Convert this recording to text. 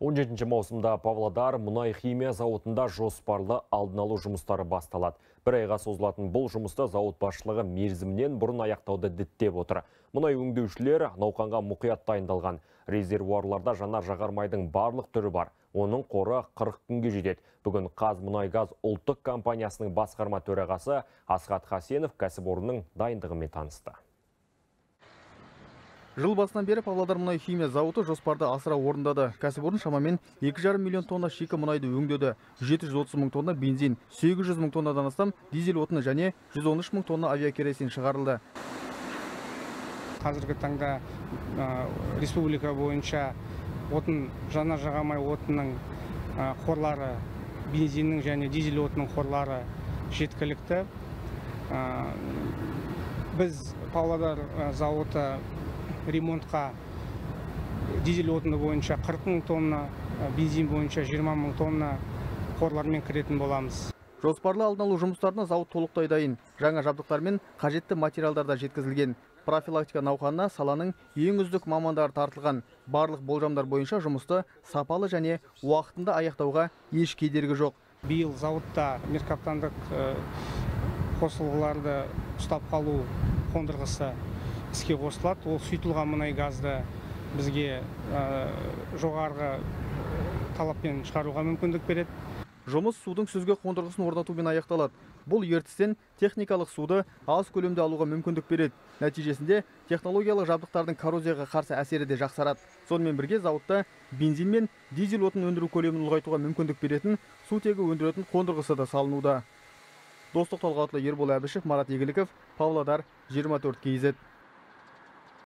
17 маусымда Павлодар мұнай-химия зауытында жоспарлы алдын алу жұмыстары басталады. Бір айға созылатын бұл жұмысты зауыт басшылығы мерзімнен бұрын аяқтауды діттеп отыр. Мұнай өңдеушілер науқанға мұқият дайындалған. Резервуарларда жанар-жағармайдың барлық түрі бар. Оның қоры 40 күнге жетеді. Бүгін Қазмұнайгаз ұлттық компаниясының басқарма төрағасы Асхат Хасенов кәсіпорынның дайындығымен танысты. Жыл басынан бері Павлодар мұнай-химия зауыты жоспарды асыра орындады. Кәсіпорын шамамен 2,5 миллион тонна шикі мұнайды өңдеді. 730 мың тонна бензин, 800 мың тоннадан астам дизель отыны және 113 мың тонна авиакеросин шығарылды. Қазіргі таңда республика бойынша жанар-жағармай отынның қорлары, бензиннің және дизель отынның қорлары жеткілікті. Біз Павлодар зауыты ремонтқа дизель отыны бойынша 40 мың тонна, бензин бойынша 20 мың тонна қорлармен кіретін боламыз. Жоспарлы алдын алу жұмыстарына зауыт толықтай дайын. Жаңа жабдықтар мен қажетті материалдар да жеткізілген. Профилактика науқанына саланың ең үздік мамандары тартылған. Барлық болжамдар бойынша жұмысты сапалы және уақытында аяқтауға еш кедергі жоқ. Биыл зауытта меркаптандық қосылғыларды ұстап қалу қондырғысы іске қосылады. Ол сұйытылған мұнай газды бізге жоғарғы талаппен шығаруға мүмкіндік береді. Жұмыс судың сүзгі қондырғысын орнатумен аяқталады. Бұл ертістен техникалық суды аз көлемде алуға мүмкіндік береді. Нәтижесінде технологиялық жабдықтардың коррозияға қарсы әсері де жақсарады. Сонымен бірге зауытта бензин мен дизель отын өндіру көлемін ұлғайтуға мүмкіндік беретін сутегі өндіретін қондырғысы да салынуда. Достық Талғатұлы, Ербол Әбішев, Марат Игіліков, Павлодар, 24 KZ.